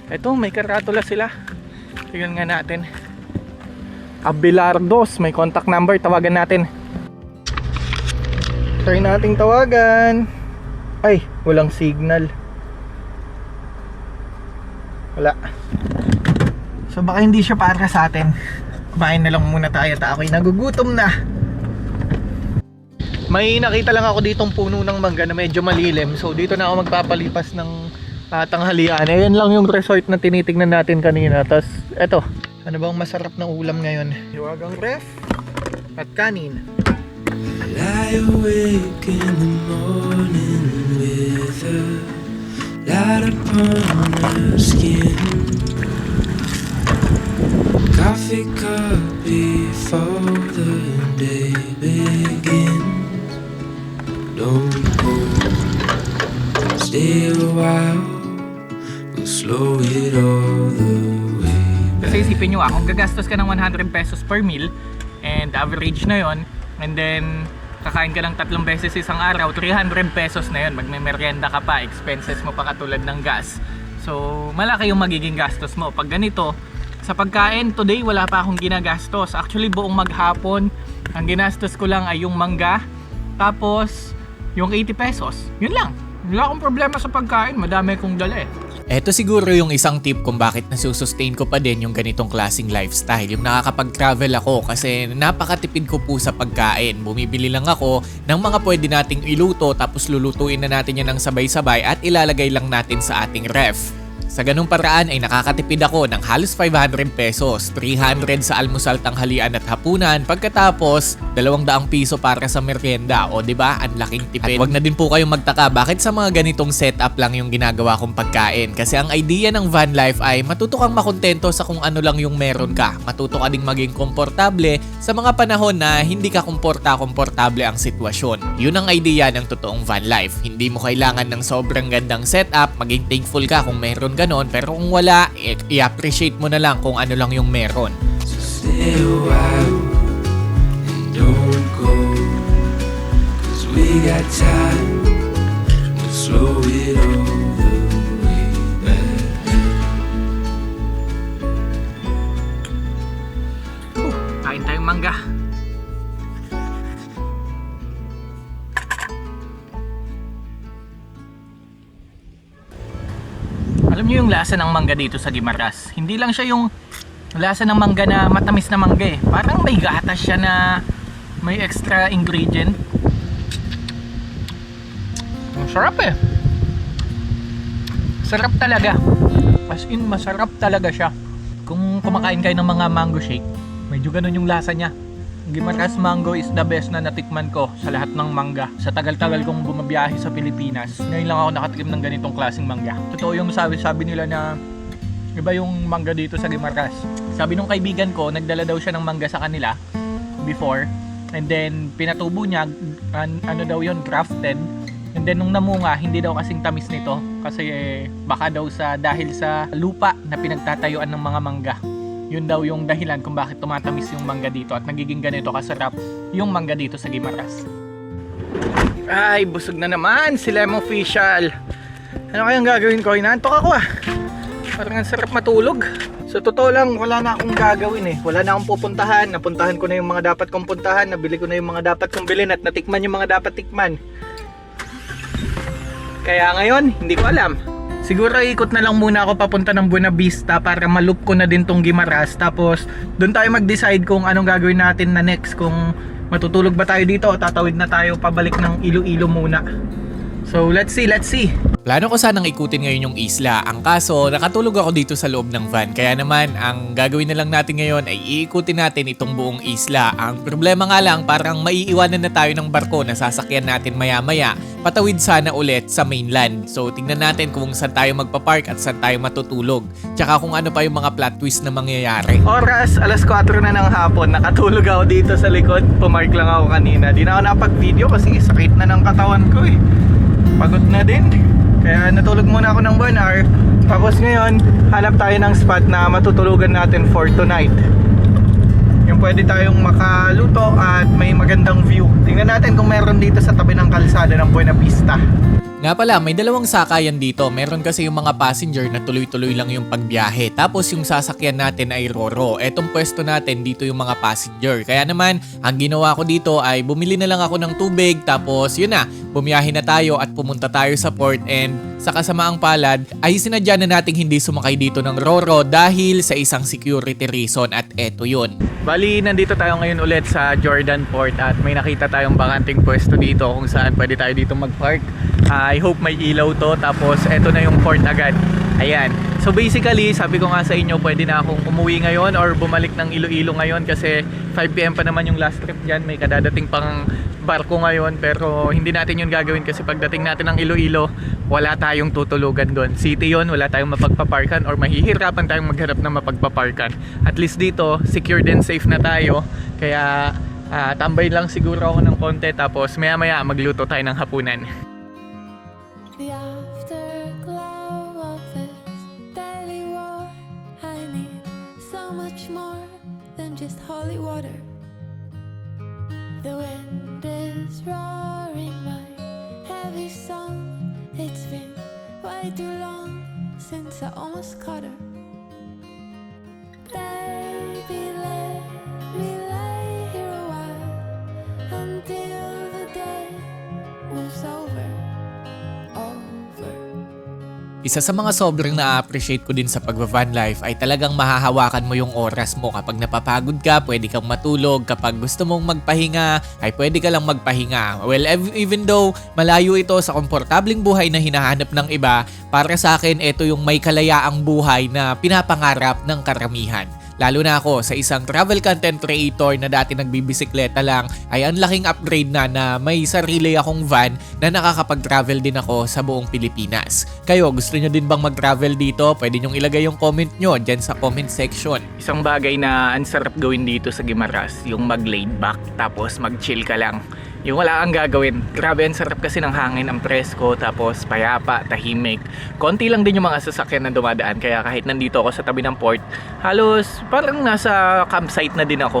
Eto, may karatula sila. Tingnan nga natin. Abelardos, may contact number, tawagan natin. Try nating tawagan. Ay, walang signal. Wala. So baka hindi siya para sa atin. Kumain na lang muna tayo at ako'y nagugutom na. May nakita lang ako ditong puno ng mangga na medyo malilim. So dito na ako magpapalipas ng tanghalian. Ayan lang yung resort na tinitignan natin kanina. Tapos eto, ano bang masarap na ulam ngayon? Hiwagang ref at kanin. Lie awake in the morning with a light upon her skin. Coffee cup before the day begins. Don't go, stay a while, we'll slow it all the way back. Kasi isipin nyo kung gagastos ka ng 100 pesos per meal and average na yon, and then kakain ka lang 3 beses isang araw, 300 pesos na yun. Magme-merienda ka pa, expenses mo pa katulad ng gas. So malaki yung magiging gastos mo. Pag ganito, sa pagkain, today wala pa akong ginagastos. Actually buong maghapon, ang ginastos ko lang ay yung mangga, tapos yung 80 pesos. Yun lang. Wala akong problema sa pagkain, madami kong dala eh. Eto siguro yung isang tip kung bakit nasusustain ko pa din yung ganitong klaseng lifestyle. Yung nakakapag-travel ako kasi napakatipid ko po sa pagkain. Bumibili lang ako ng mga pwede nating iluto tapos lulutuin na natin yan ng sabay-sabay at ilalagay lang natin sa ating ref. Sa ganung paraan ay nakakatipid ako ng halos 500 pesos, 300 sa almusal, tanghalian at hapunan, pagkatapos 200 piso para sa merienda. O diba, ang laking tipid. At wag na din po kayong magtaka bakit sa mga ganitong setup lang yung ginagawa kong pagkain. Kasi ang idea ng van life ay matuto kang makontento sa kung ano lang yung meron ka. Matuto ka ding maging komportable sa mga panahon na hindi ka komportable ang sitwasyon. Yun ang idea ng totoong van life. Hindi mo kailangan ng sobrang gandang setup, maging thankful ka kung meron ganon, pero kung wala, i-appreciate mo na lang kung ano lang yung meron. So stay a while and don't go, 'cause we got time, we'll slow it all the way back. Kain tayong mangga. Alam niyo yung lasa ng mangga dito sa Guimaras. Hindi lang siya yung lasa ng mangga na matamis na mangga eh. Parang may gatas siya na may extra ingredient. Ang sarap eh. Sarap talaga. As in, masarap talaga siya. Kung kumakain kayo ng mga mango shake, medyo ganun yung lasa niya. Guimaras mango is the best na natikman ko sa lahat ng mangga. Sa tagal-tagal kong bumabiyahe sa Pilipinas, ngayon lang ako nakatikim ng ganitong klaseng mangga. Totoo yung sabi nila na iba yung mangga dito sa Guimaras. Sabi nung kaibigan ko, nagdala daw siya ng mangga sa kanila before, and then pinatubo niya, ano daw yun, grafted. And then nung namunga, hindi daw kasing tamis nito kasi baka daw dahil sa lupa na pinagtatayuan ng mga mangga. Yun daw yung dahilan kung bakit tumatamis yung mangga dito at nagiging ganito kasarap yung mangga dito sa Guimaras. Ay, busog na naman si Lem Official. Ano kayang gagawin ko? Inaantok ako Parang ang sarap matulog. Sa totoo lang, wala na akong gagawin Wala na akong pupuntahan. Napuntahan ko na yung mga dapat kong puntahan. Nabili ko na yung mga dapat kong bilhin at natikman yung mga dapat tikman. Kaya ngayon, hindi ko alam. Siguro ikot na lang muna ako papunta ng Buena Vista para ma-loop ko na din tong Guimaras. Tapos doon tayo mag-decide kung anong gagawin natin na next. Kung matutulog ba tayo dito o tatawid na tayo pabalik ng Iloilo muna. So let's see. Plano ko sanang ikutin ngayon yung isla. Ang kaso, nakatulog ako dito sa loob ng van. Kaya naman, ang gagawin na lang natin ngayon ay iikutin natin itong buong isla. Ang problema nga lang, parang maiiwanan na tayo ng barko na sasakyan natin maya-maya. Patawid sana ulit sa mainland. So tingnan natin kung saan tayo magpapark at saan tayo matutulog. Tsaka kung ano pa yung mga plot twist na mangyayari. Oras, alas 4 na ng hapon. Nakatulog ako dito sa likod. Pumark lang ako kanina. Di na ako napag-video kasi sakit na ng katawan ko Pagod na din. Kaya natulog muna ako ng 1 hour. Tapos ngayon, hanap tayo ng spot na matutulugan natin for tonight. Yung pwede tayong makaluto at may magandang view. Tingnan natin kung meron dito sa tabi ng kalsada ng Buena Vista. Nga pala, may dalawang sakayan dito. Meron kasi yung mga passenger na tuloy-tuloy lang yung pagbiyahe. Tapos yung sasakyan natin ay Roro. Etong pwesto natin, dito yung mga passenger. Kaya naman, ang ginawa ko dito ay bumili na lang ako ng tubig. Tapos yun na, bumiyahe na tayo at pumunta tayo sa port. And sa kasamaang palad, ay sinadya na nating hindi sumakay dito ng Roro dahil sa isang security reason. At eto yun. Bali, nandito tayo ngayon ulit sa Jordan Port at may nakita tayong bakanting pwesto dito kung saan pwede tayo dito mag-park. I hope may ilaw to. Tapos eto na yung port agad. Ayan. So basically, sabi ko nga sa inyo, pwede na akong umuwi ngayon or bumalik ng Iloilo ngayon kasi 5 PM pa naman yung last trip dyan. May kadadating pang barko ngayon pero hindi natin yun gagawin kasi pagdating natin ng Iloilo, wala tayong tutulugan doon. City yun, wala tayong mapagpaparkan or mahihirapan tayong maghanap ng mapagpaparkan. At least dito, secured and safe na tayo. Kaya tambay lang siguro ako ng konti tapos maya maya magluto tayo ng hapunan. The afterglow of this daily war, I need so much more than just holy water. The wind is roaring my heavy song. It's been way too long since I almost caught her. Baby, let me lay here a while until the day moves over. Isa sa mga sobrang na-appreciate ko din sa pagva-van life ay talagang mahahawakan mo yung oras mo. Kapag napapagod ka, pwede kang matulog. Kapag gusto mong magpahinga, ay pwede ka lang magpahinga. Well, even though malayo ito sa komportabling buhay na hinahanap ng iba, para sa akin, ito yung may kalayaang buhay na pinapangarap ng karamihan. Lalo na ako sa isang travel content creator na dati nagbibisikleta lang ay ang laking upgrade na may sarili akong van na nakakapag-travel din ako sa buong Pilipinas. Kayo, gusto nyo din bang mag-travel dito? Pwede nyong ilagay yung comment nyo dyan sa comment section. Isang bagay na ang sarap gawin dito sa Guimaras, yung mag-laid back tapos mag-chill ka lang. Yung wala kang gagawin. Grabe, ang sarap kasi ng hangin, ang presko, tapos payapa, tahimik. Konti lang din yung mga sasakyan na dumadaan, kaya kahit nandito ako sa tabi ng port, halos parang nasa campsite na din ako.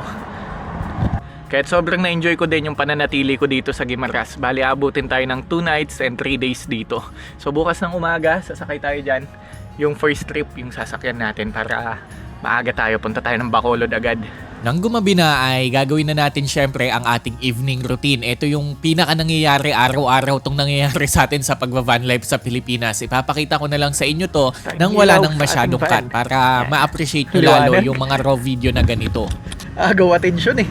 Kahit sobrang na-enjoy ko din yung pananatili ko dito sa Guimaras. Bali, abutin tayo ng 2 nights and 3 days dito. So bukas ng umaga, sasakay tayo dyan. Yung first trip, yung sasakyan natin para maaga tayo, punta tayo ng Bacolod agad. Nang gumabi na ay gagawin na natin syempre ang ating evening routine. Ito yung pinaka nangyayari araw-araw tong nangyayari sa atin sa pagva-van life sa Pilipinas. Ipapakita ko na lang sa inyo to nang wala nang masyadong cut para ma-appreciate nyo lalo yung mga raw video na ganito. Agaw atensyon eh.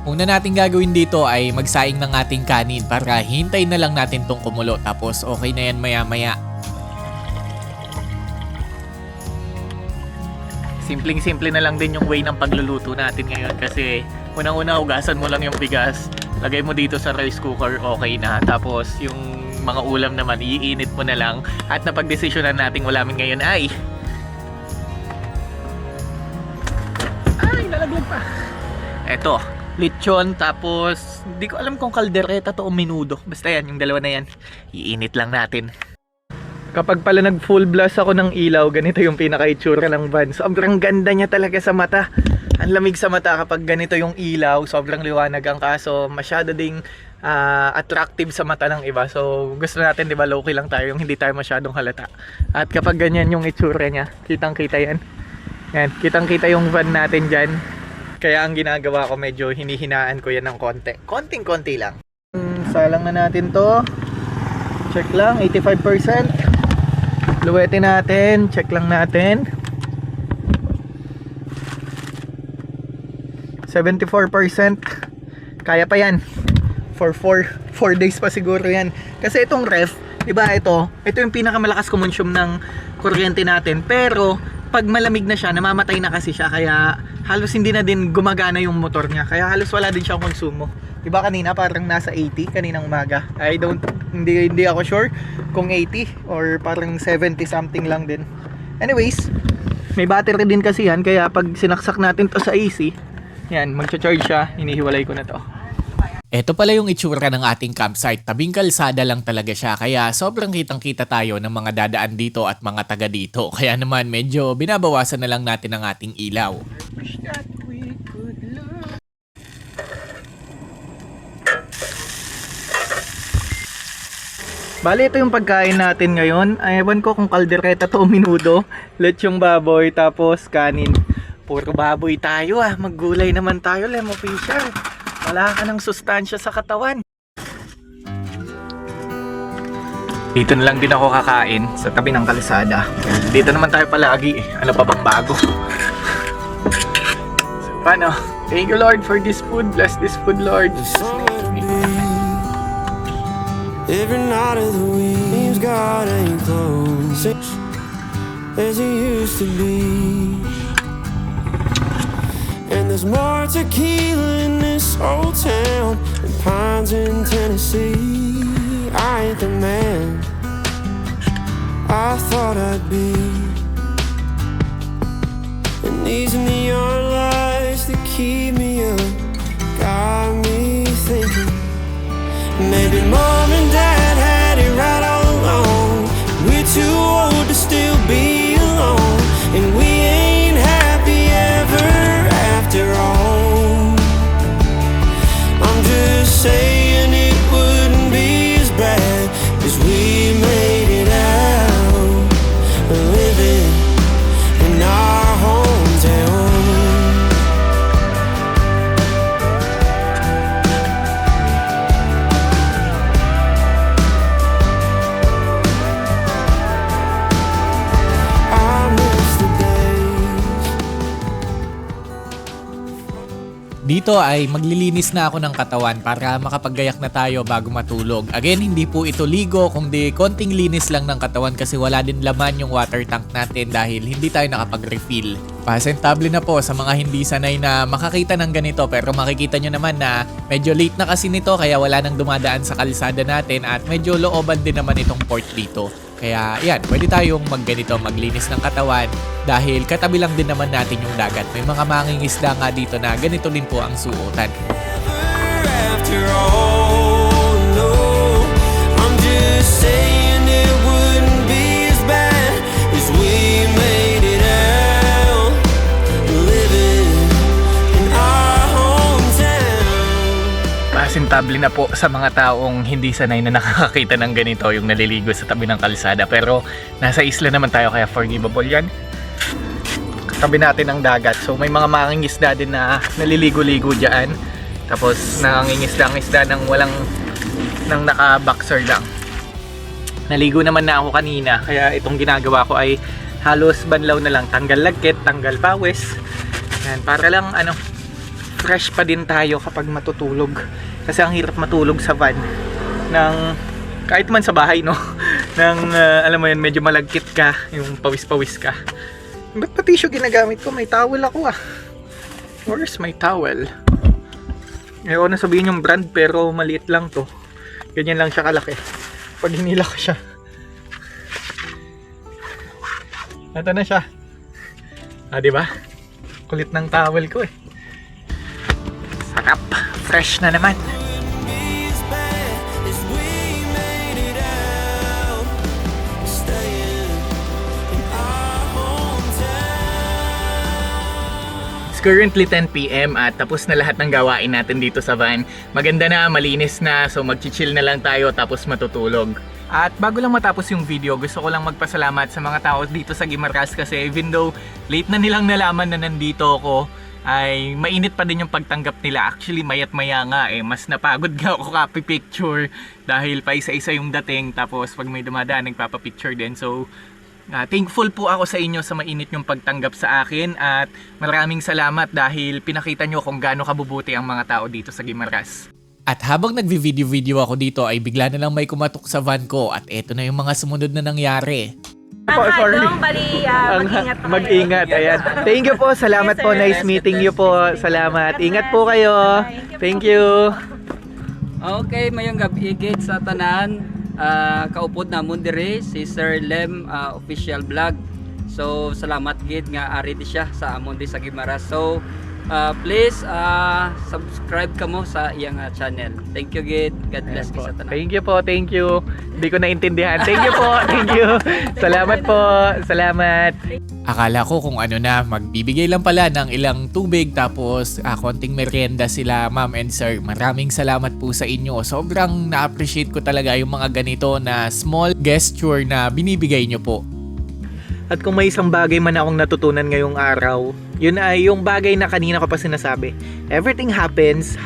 Una natin gagawin dito ay magsaing ng ating kanin para hintay na lang natin tong kumulo tapos okay na yan maya-maya. Simpleng-simple na lang din yung way ng pagluluto natin ngayon kasi unang-una hugasan mo lang yung bigas, lagay mo dito sa rice cooker, okay na. Tapos yung mga ulam naman iinit mo na lang at napagdesisyonan nating ulamin ngayon ay nalaglag pa. Eto, lechon, tapos hindi ko alam kung kaldereta to o menudo. Basta yan, yung dalawa na yan. Iinit lang natin. Kapag pala nag full blast ako ng ilaw, ganito yung pinaka-itsura ng van. Sobrang ganda niya talaga sa mata. Ang lamig sa mata kapag ganito yung ilaw. Sobrang liwanag ang kaso. Masyado ding attractive sa mata ng iba. So gusto natin, di ba, low-key lang tayo, yung hindi tayo masyadong halata. At kapag ganyan yung itsura niya, kitang-kita yan. Yan, kitang-kita yung van natin dyan. Kaya ang ginagawa ko, medyo hinihinaan ko yan ng konti. Konting-konti lang. Salang na natin to. Check lang, 85%. Luwetin natin, check lang natin. 74%. Kaya pa yan. For 4 days pa siguro yan. Kasi itong ref, diba, ito yung pinakamalakas kumonsume ng kuryente natin. Pero pag malamig na siya, namamatay na kasi siya. Kaya halos hindi na din gumagana yung motor niya. Kaya halos wala din siyang konsumo. Diba kanina parang nasa 80 kaninang umaga. Hindi ako sure kung 80 or parang 70 something lang din. Anyways, may battery din kasi yan. Kaya pag sinaksak natin to sa AC, yan, magcha-charge siya. Hinihiwalay ko na to. Ito pala yung itsura ng ating campsite. Tabing kalsada lang talaga siya. Kaya sobrang kitang-kita tayo ng mga dadaan dito at mga taga dito. Kaya naman medyo binabawasan na lang natin ang ating ilaw. Bali, ito yung pagkain natin ngayon. Ewan ko kung kaldereta to o menudo. Lechong baboy, tapos kanin. Puro baboy tayo ah. Maggulay naman tayo, Lem Official. Wala ka ng sustansya sa katawan. Dito na lang din ako kakain sa tabi ng kalsada. Dito naman tayo palagi eh. Ano pa bang bago? So, paano? Thank you, Lord, for this food. Bless this food, Lord. Every night of the week, God ain't close as he used to be. And there's more tequila in this old town than pines in Tennessee. I ain't the man I thought I'd be. And these neon lights that keep me up got me thinking maybe mom and dad had it right all along. We're too old to still be alone, and we ain't happy ever after all. I'm just saying it wouldn't be as bad as we made it out, living in our hometown. Dito ay maglilinis na ako ng katawan para makapaggayak na tayo bago matulog. Again, hindi po ito ligo, kundi konting linis lang ng katawan kasi wala din laman yung water tank natin dahil hindi tayo nakapag-refill. Pasentable na po sa mga hindi sanay na makakita ng ganito, pero makikita nyo naman na medyo late na kasi nito kaya wala nang dumadaan sa kalsada natin at medyo looban din naman itong port dito. Kaya yan, pwede tayong magganito, maglinis ng katawan dahil katabi lang din naman natin yung dagat. May mga mangingisda nga dito na ganito din po ang suotan. After all, no, I'm just saying it wouldn't be as bad as we made it out, living in our hometown. Pasentable na po sa mga taong hindi sanay na nakakakita ng ganito, yung naliligo sa tabi ng kalsada. Pero nasa isla naman tayo kaya forgivable yan. Tabi natin ang dagat. So may mga mangingisda din na naliligo-ligo dyan. Tapos nangingisda ng walang nang naka-boxer lang. Naligo naman na ako kanina. Kaya itong ginagawa ko ay halos banlaw na lang. Tanggal lagkit, tanggal pawis. Yan, para lang fresh pa din tayo kapag matutulog. Kasi ang hirap matulog sa van ng kahit man sa bahay, no? Nang alam mo yun, medyo malagkit ka, yung pawis-pawis ka. Ba't pa tissue ginagamit ko? May towel ako ah. Where's my towel? Ayaw na sabihin yung brand pero maliit lang to. Ganyan lang siya kalaki. Pag hinila ko siya. Ito na siya. Ah, diba? Kulit ng towel ko eh. Sarap. fresh na naman. It's currently 10 PM at tapos na lahat ng gawain natin dito sa van. Maganda na, malinis na, so mag-chill na lang tayo tapos matutulog. At bago lang matapos yung video, gusto ko lang magpasalamat sa mga tao dito sa Guimaras kasi even though late na nilang nalaman na nandito ako, ay mainit pa din yung pagtanggap nila. Actually, mayat maya nga mas napagod nga ako copy-picture dahil pa isa-isa yung dating, tapos pag may dumadaan, nagpapapicture din. So, thankful po ako sa inyo sa mainit yung pagtanggap sa akin at maraming salamat dahil pinakita nyo kung gaano kabubuti ang mga tao dito sa Guimaras. At habang nagvi-video ako dito ay bigla na lang may kumatok sa van ko at eto na yung mga sumunod na nangyari. Sorry. Mag-ingat. Ayan. Thank you po. Salamat po. Nice meeting you po. Salamat. Ingat po kayo. Thank you. Okay, mayong gabi gate sa tanan. Kaupod na mundire si Sir Lem official vlog. So salamat gid nga ari di siya sa amon di sa Guimaras. So please subscribe kamo sa iyang channel. Thank you gid. God bless you sa tanan. Thank you po. Thank you. Hindi ko naintindihan. Thank you po. Thank you. Salamat po. Salamat. Akala ko kung ano na, magbibigay lang pala ng ilang tubig tapos konting merienda sila ma'am and sir. Maraming salamat po sa inyo. Sobrang na-appreciate ko talaga yung mga ganito na small gesture na binibigay nyo po. At kung may isang bagay man akong natutunan ngayong araw, yun ay yung bagay na kanina ko pa sinasabi. Everything happens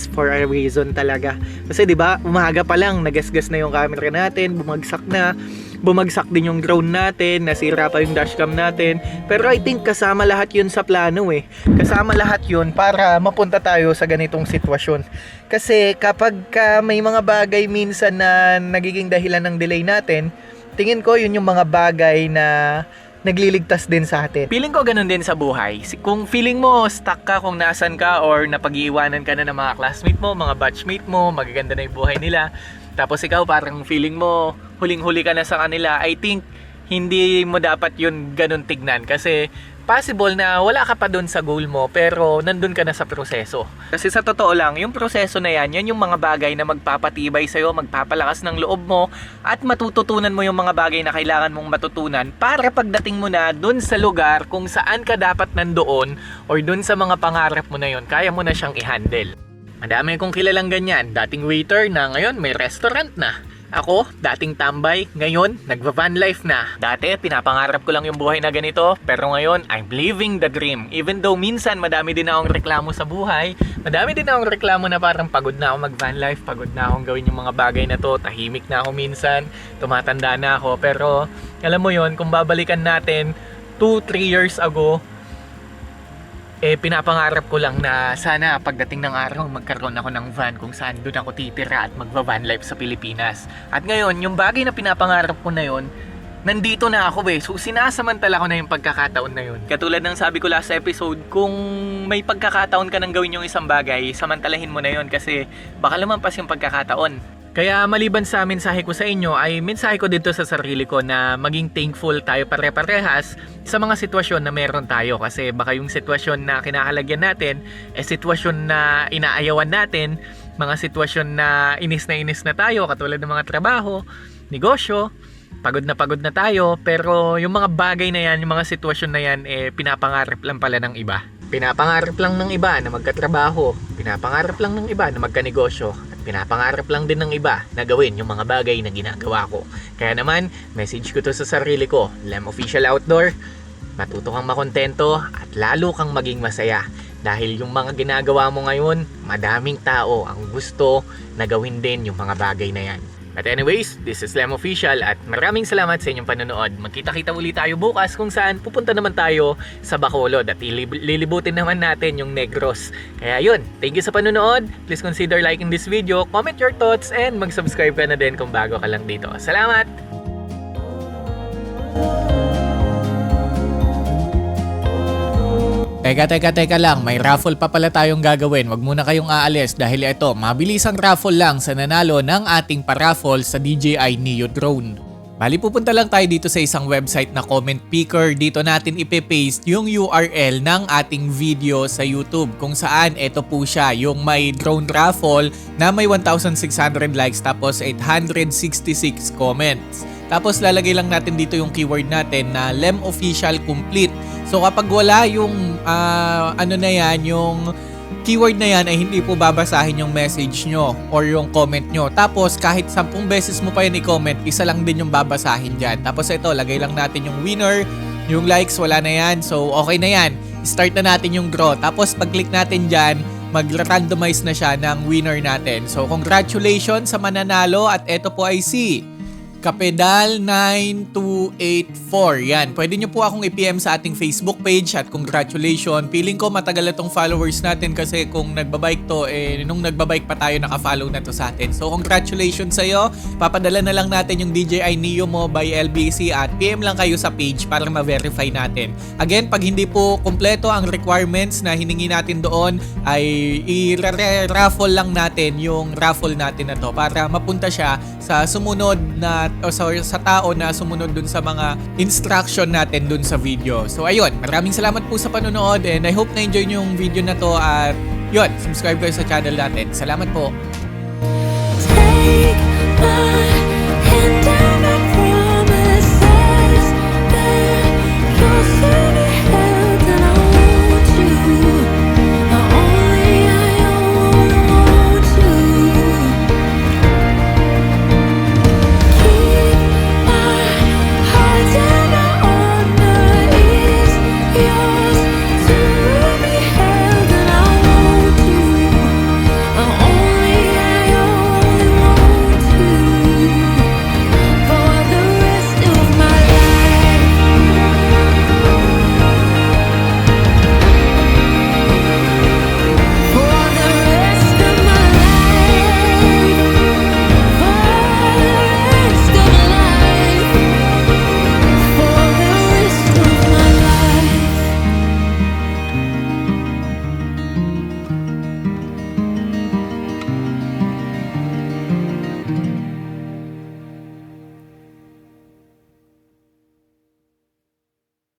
for a reason talaga. Kasi 'di ba, umaga pa lang nagasgas na yung camera natin, bumagsak din yung drone natin, nasira pa yung dashcam natin. Pero I think kasama lahat yun sa plano Kasama lahat yun para mapunta tayo sa ganitong sitwasyon. Kasi kapag may mga bagay minsan na nagiging dahilan ng delay natin, tingin ko yun yung mga bagay na nagliligtas din sa atin. Feeling ko ganun din sa buhay. Kung feeling mo stuck ka kung nasan ka or napag-iiwanan ka na ng mga classmate mo, mga batchmate mo, magaganda na yung buhay nila, tapos ikaw parang feeling mo huling-huli ka na sa kanila, I think hindi mo dapat yun ganun tignan kasi possible na wala ka pa dun sa goal mo pero nandun ka na sa proseso. Kasi sa totoo lang, yung proseso na yan yung mga bagay na magpapatibay sa'yo, magpapalakas ng loob mo at matututunan mo yung mga bagay na kailangan mong matutunan para pagdating mo na dun sa lugar kung saan ka dapat nandoon or dun sa mga pangarap mo na yun, kaya mo na siyang i-handle. Madami kong kilalang ganyan, dating waiter na ngayon may restaurant na. Ako, dating tambay, ngayon, nagva-van life na. Dati, pinapangarap ko lang yung buhay na ganito, pero ngayon, I'm living the dream. Even though minsan, madami din akong reklamo sa buhay, madami din akong reklamo na parang pagod na ako mag-van life, pagod na akong gawin yung mga bagay na to, tahimik na ako minsan, tumatanda na ako, pero alam mo yon, kung babalikan natin 2-3 years ago, pinapangarap ko lang na sana pagdating ng araw magkaroon ako ng van kung saan doon ako titira at magva-van life sa Pilipinas. At ngayon, yung bagay na pinapangarap ko na yun, nandito na ako So sinasamantala ko na yung pagkakataon na yun. Katulad ng sabi ko last episode, kung may pagkakataon ka nang gawin yung isang bagay, samantalahin mo na yun kasi baka lumampas yung pagkakataon. Kaya maliban sa mensahe ko sa inyo ay mensahe ko dito sa sarili ko na maging thankful tayo pare-parehas sa mga sitwasyon na meron tayo kasi baka yung sitwasyon na kinakalagyan natin sitwasyon na inaayawan natin, mga sitwasyon na inis na tayo katulad ng mga trabaho, negosyo, pagod na tayo pero yung mga bagay na yan, yung mga sitwasyon na yan pinapangarap lang pala ng iba. Pinapangarap lang ng iba na magkatrabaho, pinapangarap lang ng iba na magkanegosyo, at pinapangarap lang din ng iba na gawin yung mga bagay na ginagawa ko. Kaya naman, message ko to sa sarili ko, Lem Official Outdoor, matuto kang makontento at lalo kang maging masaya. Dahil yung mga ginagawa mo ngayon, madaming tao ang gusto na gawin din yung mga bagay na yan. But anyways, this is Lem Official at maraming salamat sa inyong panonood. Magkita-kita ulit tayo bukas kung saan pupunta naman tayo sa Bacolod at lilibutin naman natin yung Negros. Kaya yun, thank you sa panonood. Please consider liking this video, comment your thoughts, and mag-subscribe ka na din kung bago ka lang dito. Salamat! Teka lang, may raffle pa pala tayong gagawin. Wag muna kayong aalis dahil ito, mabilisang raffle lang sa nanalo ng ating paraffle sa DJI Neo Drone. Bali, pupunta lang tayo dito sa isang website na Comment Picker. Dito natin ipe-paste yung URL ng ating video sa YouTube. Kung saan, ito po siya, yung may drone raffle na may 1,600 likes tapos 866 comments. Tapos lalagay lang natin dito yung keyword natin na Lem Official Complete. So kapag wala yung yung keyword na yan ay hindi po babasahin yung message nyo or yung comment nyo. Tapos kahit 10 beses mo pa yan i-comment, isa lang din yung babasahin dyan. Tapos ito, lagay lang natin yung winner, yung likes, wala na yan. So okay na yan. Start na natin yung draw. Tapos pag-click natin dyan, mag-randomize na siya ng winner natin. So congratulations sa mananalo at ito po ay si Kapedal 9284. Yan. Pwede nyo po akong i-PM sa ating Facebook page at congratulations. Feeling ko matagal na tong followers natin kasi kung nagbabike to, nung nagbabike pa tayo naka-follow na to sa atin. So congratulations sa'yo. Papadala na lang natin yung DJI Neo mo by LBC at PM lang kayo sa page para ma-verify natin. Again, pag hindi po kumpleto ang requirements na hiningi natin doon, ay i-raffle lang natin yung raffle natin na to para mapunta siya sa sumunod na o sa tao na sumunod dun sa mga instruction natin dun sa video. So ayun, maraming salamat po sa panonood and I hope na enjoy nyo yung video na to at yun, subscribe kayo sa channel natin. Salamat po.